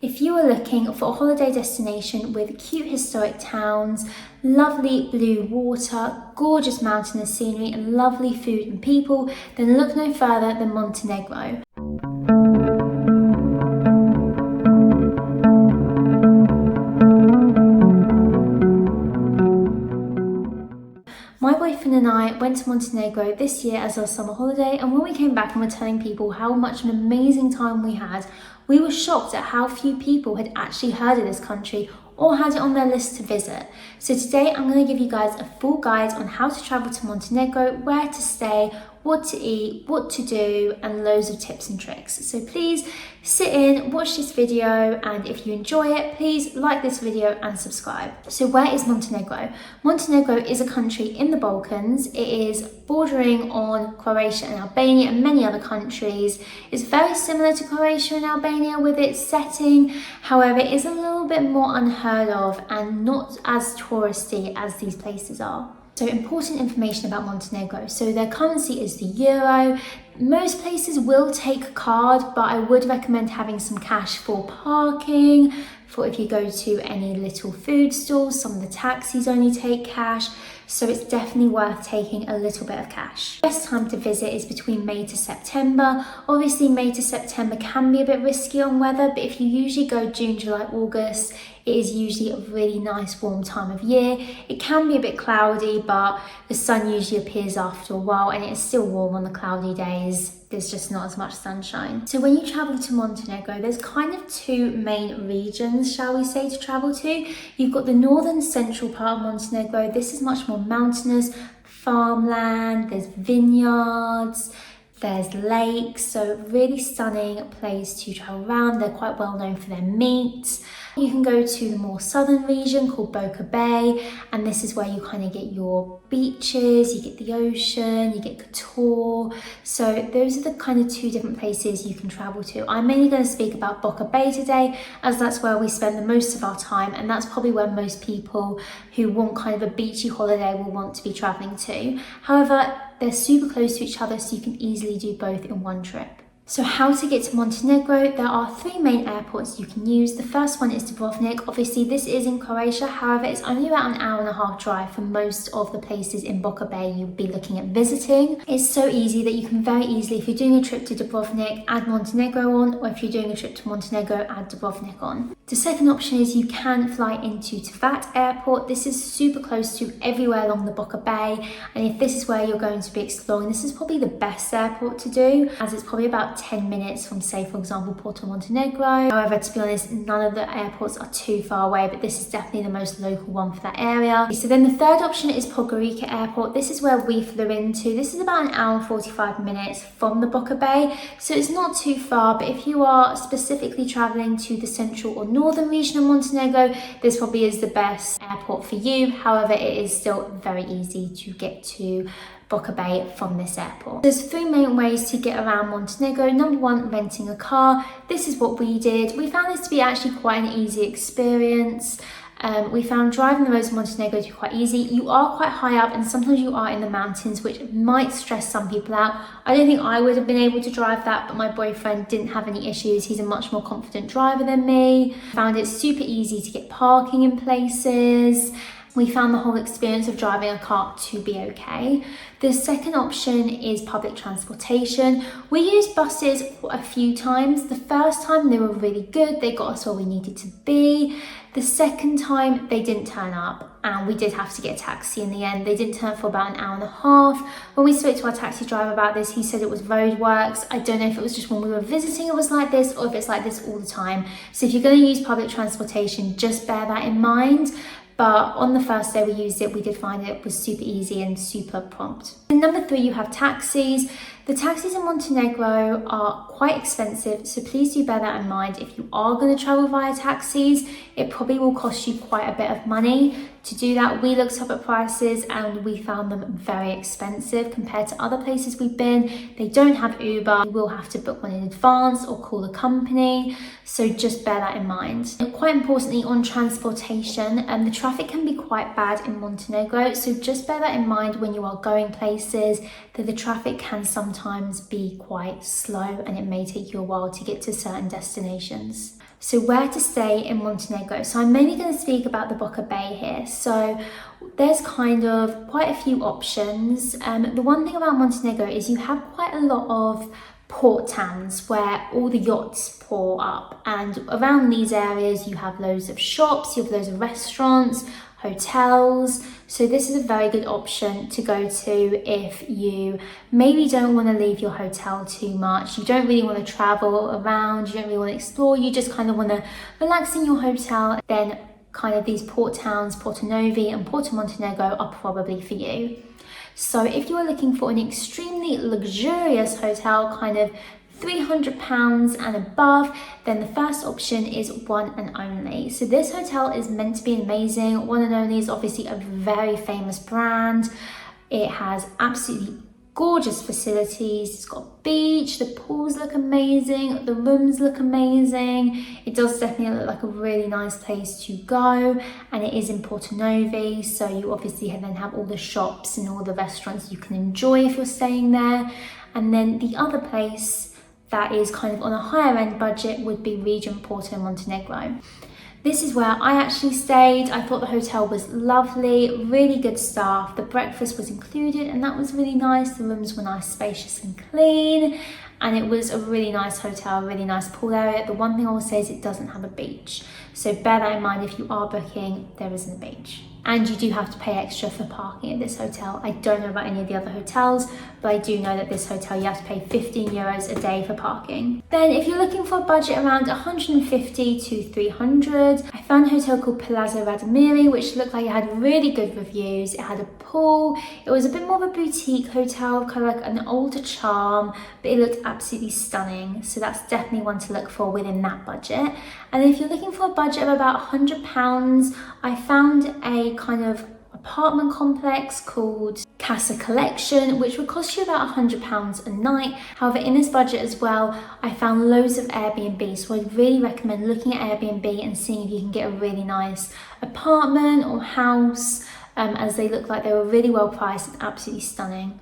If you are looking for a holiday destination with cute historic towns, lovely blue water, gorgeous mountainous scenery and lovely food and people, then look no further than Montenegro. My boyfriend and I went to Montenegro this year as our summer holiday, and when we came back and were telling people how much an amazing time we had, we were shocked at how few people had actually heard of this country or had it on their list to visit. So today I'm going to give you guys a full guide on how to travel to Montenegro, where to stay, what to eat, what to do, and loads of tips and tricks. So please sit in, watch this video, and if you enjoy it, please like this video and subscribe. So where is Montenegro? Montenegro is a country in the Balkans. It is bordering on Croatia and Albania and many other countries. It's very similar to Croatia and Albania with its setting. However, it is a little bit more unheard of and not as touristy as these places are. So important information about Montenegro. So their currency is the euro. Most places will take a card, but I would recommend having some cash for parking, for if you go to any little food stalls. Some of the taxis only take cash, so it's definitely worth taking a little bit of cash. The best time to visit is between May to September. Obviously May to September can be a bit risky on weather, but if you usually go June, July, August, it is usually a really nice warm time of year. It can be a bit cloudy, but the sun usually appears after a while and it is still warm on the cloudy days. There's just not as much sunshine. So when you travel to Montenegro, there's kind of two main regions, shall we say, to travel to. You've got the northern central part of Montenegro. This is much more mountainous, farmland, there's vineyards, there's lakes, so really stunning place to travel around. They're quite well known for their meat. You can go to the more southern region called Boca Bay, and this is where you kind of get your beaches, you get the ocean, you get Kotor. So those are the kind of two different places you can travel to. I'm mainly going to speak about Boca Bay today, as that's where we spend the most of our time, and that's probably where most people who want kind of a beachy holiday will want to be traveling to. However, they're super close to each other, so you can easily do both in one trip. So how to get to Montenegro? There are three main airports you can use. The first one is Dubrovnik. Obviously this is in Croatia, however it's only about an hour and a half drive from most of the places in Boca Bay you'll be looking at visiting. It's so easy that you can very easily, if you're doing a trip to Dubrovnik, add Montenegro on, or if you're doing a trip to Montenegro, add Dubrovnik on. The second option is you can fly into Tivat Airport. This is super close to everywhere along the Boca Bay, and if this is where you're going to be exploring, this is probably the best airport to do, as it's probably about 10 minutes from, say, for example, Porto, Montenegro. However, to be honest, none of the airports are too far away, but this is definitely the most local one for that area. So then the third option is Podgorica Airport. This is where we flew into. This is about an hour and 45 minutes from the Boca Bay, so it's not too far, but if you are specifically traveling to the central or northern region of Montenegro, this probably is the best airport for you. However, it is still very easy to get to Boca Bay from this airport. There's three main ways to get around Montenegro. Number one, renting a car. This is what we did. We found this to be actually quite an easy experience. We found driving the roads of Montenegro to be quite easy. You are quite high up and sometimes you are in the mountains, which might stress some people out. I don't think I would have been able to drive that, but my boyfriend didn't have any issues. He's a much more confident driver than me. Found it super easy to get parking in places. We found the whole experience of driving a car to be okay. The second option is public transportation. We used buses a few times. The first time they were really good. They got us where we needed to be. The second time they didn't turn up and we did have to get a taxi in the end. They didn't turn up for about an hour and a half. When we spoke to our taxi driver about this, he said it was roadworks. I don't know if it was just when we were visiting it was like this or if it's like this all the time. So if you're going to use public transportation, just bear that in mind. But on the first day we used it, we did find it was super easy and super prompt. And number three, you have taxis. The taxis in Montenegro are quite expensive, so please do bear that in mind. If you are going to travel via taxis, it probably will cost you quite a bit of money. To do that, we looked up at prices and we found them very expensive compared to other places we've been. They don't have Uber. You will have to book one in advance or call a company, so just bear that in mind. And quite importantly, on transportation, the traffic can be quite bad in Montenegro, so just bear that in mind when you are going places, that the traffic can sometimes be quite slow and it may take you a while to get to certain destinations. So where to stay in Montenegro? So I'm mainly going to speak about the Boca Bay here. So there's kind of quite a few options. The one thing about Montenegro is you have quite a lot of port towns where all the yachts pour up, and around these areas you have loads of shops, you have loads of restaurants, hotels. So this is a very good option to go to if you maybe don't want to leave your hotel too much, you don't really want to travel around, you don't really want to explore, you just kind of want to relax in your hotel. Then kind of these port towns, Portonovi and Porto Montenegro, are probably for you. So if you're looking for an extremely luxurious hotel, kind of £300 and above, then the first option is One and Only. So this hotel is meant to be amazing. One and Only is obviously a very famous brand. It has absolutely gorgeous facilities. It's got a beach, the pools look amazing, the rooms look amazing. It does definitely look like a really nice place to go, and it is in Portonovi, so you obviously then have all the shops and all the restaurants you can enjoy if you're staying there. And then the other place that is kind of on a higher end budget would be Regent Porto Montenegro. This is where I actually stayed. I thought the hotel was lovely, really good staff. The breakfast was included and that was really nice. The rooms were nice, spacious and clean. And it was a really nice hotel, really nice pool area. The one thing I will say is it doesn't have a beach. So bear that in mind if you are booking, there isn't a beach. And you do have to pay extra for parking at this hotel. I don't know about any of the other hotels, but I do know that this hotel you have to pay €15 a day for parking. Then if you're looking for a budget around 150 to 300, I found a hotel called Palazzo Radomiri, which looked like it had really good reviews. It had a pool. It was a bit more of a boutique hotel, kind of like an older charm, but it looked absolutely stunning. So that's definitely one to look for within that budget. And if you're looking for a budget of about £100, I found a kind of apartment complex called Casa Collection, which would cost you about £100 a night. However, in this budget as well, I found loads of Airbnb, so I'd really recommend looking at Airbnb and seeing if you can get a really nice apartment or house, as they look like they were really well priced and absolutely stunning.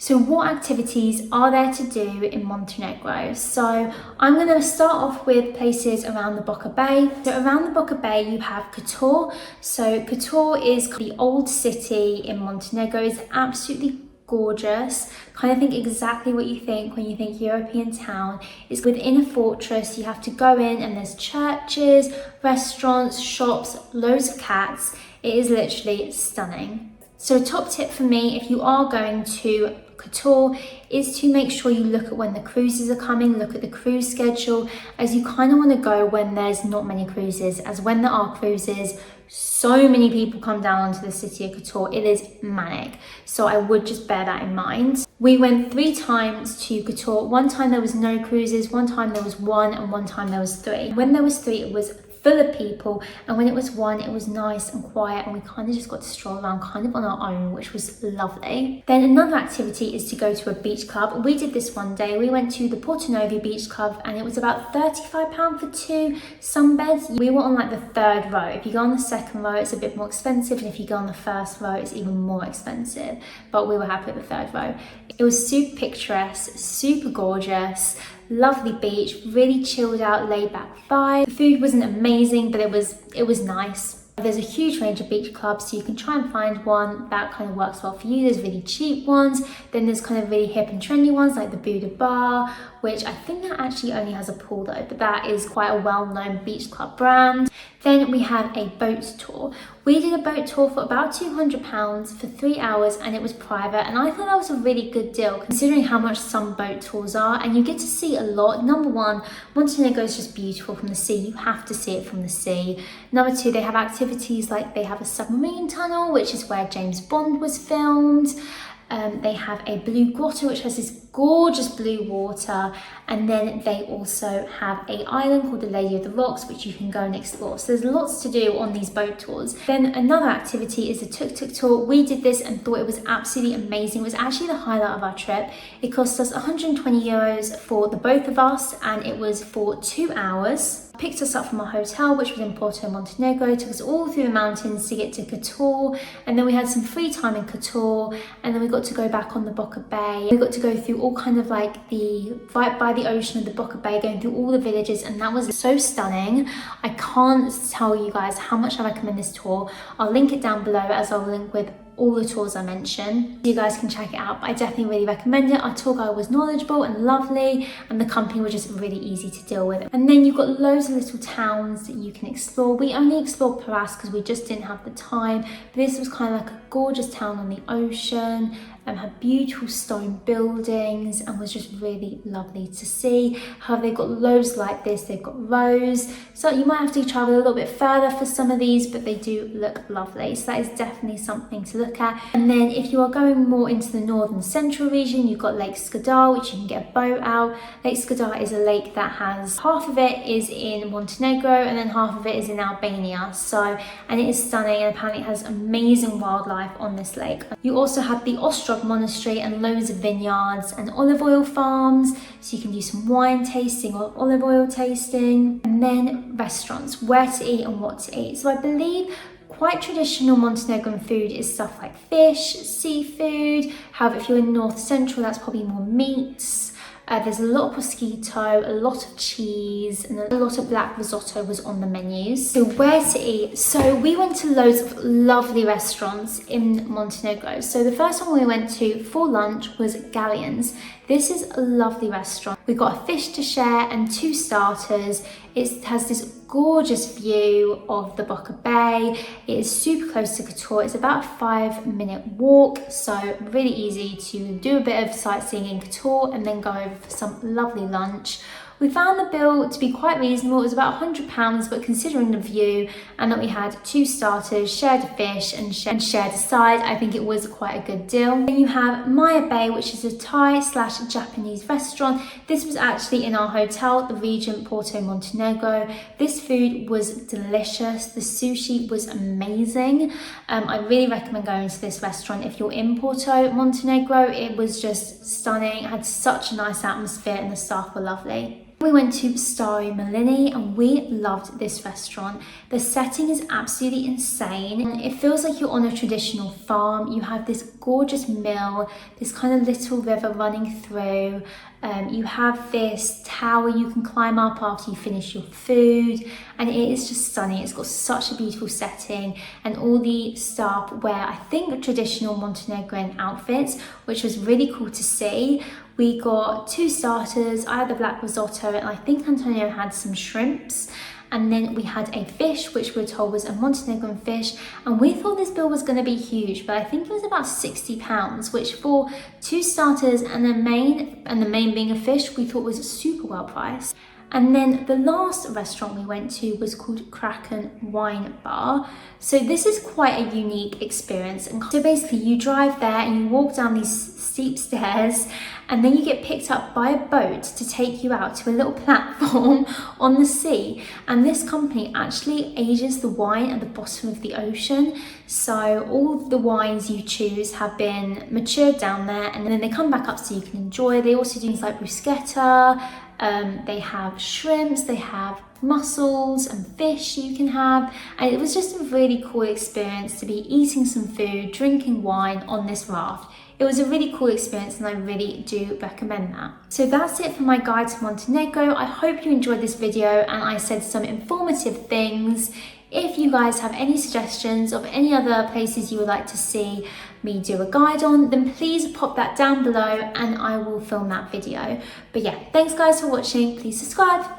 So what activities are there to do in Montenegro? So I'm going to start off with places around the Boca Bay. So around the Boca Bay you have Kotor. So Kotor is the old city in Montenegro. It's absolutely gorgeous. Kind of think exactly what you think when you think European town. It's within a fortress. You have to go in and there's churches, restaurants, shops, loads of cats. It is literally stunning. So a top tip for me, if you are going to Kotor, is to make sure you look at when the cruises are coming, look at the cruise schedule, as you kind of want to go when there's not many cruises, as when there are cruises, so many people come down onto the city of Kotor. It is manic. So I would just bear that in mind. We went 3 times to Kotor. One time there was no cruises, one time there was 1, and one time there was 3. When there was 3, it was full of people, and when it was 1, it was nice and quiet, and we kind of just got to stroll around kind of on our own, which was lovely. Then another activity is to go to a beach club. We did this one day. We went to the Portonovi beach club and it was about £35 for 2 sunbeds. We were on like the 3rd row. If you go on the 2nd row, it's a bit more expensive, and if you go on the 1st row, it's even more expensive, but we were happy with the 3rd row. It was super picturesque, super gorgeous, lovely beach, really chilled out, laid back vibe. The food wasn't amazing, but it was nice. There's a huge range of beach clubs, so you can try and find one that kind of works well for you. There's really cheap ones, then there's kind of really hip and trendy ones like the Buddha Bar, which I think that actually only has a pool though, but that is quite a well-known beach club brand. Then we have a boat tour. We did a boat tour for about £200 for 3 hours, and it was private, and I thought that was a really good deal considering how much some boat tours are, and you get to see a lot. Number 1, Montenegro is just beautiful from the sea. You have to see it from the sea. Number 2, they have activities like they have a submarine tunnel, which is where James Bond was filmed. They have a blue grotto which has this gorgeous blue water, and then they also have an island called the Lady of the Rocks which you can go and explore. So there's lots to do on these boat tours. Then another activity is the tuk-tuk tour. We did this and thought it was absolutely amazing. It was actually the highlight of our trip. It cost us €120 for the both of us, and it was for 2 hours. Picked us up from our hotel, which was in Porto Montenegro, took us all through the mountains to get to Kotor, and then we had some free time in Kotor, and then we got to go back on the Boca Bay. We got to go through all all kind of like right by the ocean of the Boca Bay, going through all the villages, and that was so stunning. I can't tell you guys how much I recommend this tour. I'll link it down below, as I'll link with all the tours I mentioned. You guys can check it out, but I definitely really recommend it. Our tour guide was knowledgeable and lovely, and the company was just really easy to deal with. And then you've got loads of little towns that you can explore. We only explored Paras because we just didn't have the time, but this was kind of like a gorgeous town on the ocean, had beautiful stone buildings, and was just really lovely to see. However, they've got loads like this. They've got rows, so you might have to travel a little bit further for some of these, but they do look lovely. So that is definitely something to look at. And then if you are going more into the northern central region, you've got Lake Skadar, which you can get a boat out. Lake Skadar is a lake that has half of it is in Montenegro and then half of it is in Albania. And it is stunning, and apparently it has amazing wildlife on this lake. You also have the Ostrog Monastery and loads of vineyards and olive oil farms, so you can do some wine tasting or olive oil tasting. And then restaurants, where to eat and what to eat. So I believe quite traditional Montenegrin food is stuff like fish, seafood. However, if you're in North Central, that's probably more meats. There's a lot of prosciutto, a lot of cheese, and a lot of black risotto was on the menus. So where to eat? So we went to loads of lovely restaurants in Montenegro. So the first one we went to for lunch was Galion's. This is a lovely restaurant. We got a fish to share and 2 starters. It has this gorgeous view of the Boca Bay. It is super close to Kotor. It's about a 5-minute walk, so really easy to do a bit of sightseeing in Kotor and then go over for some lovely lunch. We found the bill to be quite reasonable. It was about £100, but considering the view and that we had 2 starters, shared a fish and shared a side, I think it was quite a good deal. Then you have Maya Bay, which is a Thai/Japanese restaurant. This was actually in our hotel, the Regent, Porto, Montenegro. This food was delicious. The sushi was amazing. I really recommend going to this restaurant if you're in Porto, Montenegro. It was just stunning. It had such a nice atmosphere and the staff were lovely. We went to Stari Mlini and we loved this restaurant. The setting is absolutely insane. It feels like you're on a traditional farm. You have this gorgeous mill, this kind of little river running through. You have this tower you can climb up after you finish your food, and it is just stunning. It's got such a beautiful setting, and all the staff wear, I think, traditional Montenegrin outfits, which was really cool to see. We got 2 starters, I had the black risotto, and I think Antonio had some shrimps. And then we had a fish, which we were told was a Montenegrin fish, and we thought this bill was going to be huge, but I think it was about £60, which for 2 starters and the main being a fish, we thought was super well priced. And then the last restaurant we went to was called Kraken Wine Bar. So this is quite a unique experience. And so basically you drive there and you walk down these steep stairs, and then you get picked up by a boat to take you out to a little platform on the sea. And this company actually ages the wine at the bottom of the ocean. So all the wines you choose have been matured down there, and then they come back up so you can enjoy. They also do things like bruschetta. They have shrimps, they have mussels and fish you can have, and it was just a really cool experience to be eating some food, drinking wine on this raft. It was a really cool experience, and I really do recommend that. So that's it for my guide to Montenegro. I hope you enjoyed this video and I said some informative things. If you guys have any suggestions of any other places you would like to see me do a guide on, then please pop that down below and I will film that video. But yeah, thanks guys for watching. Please subscribe.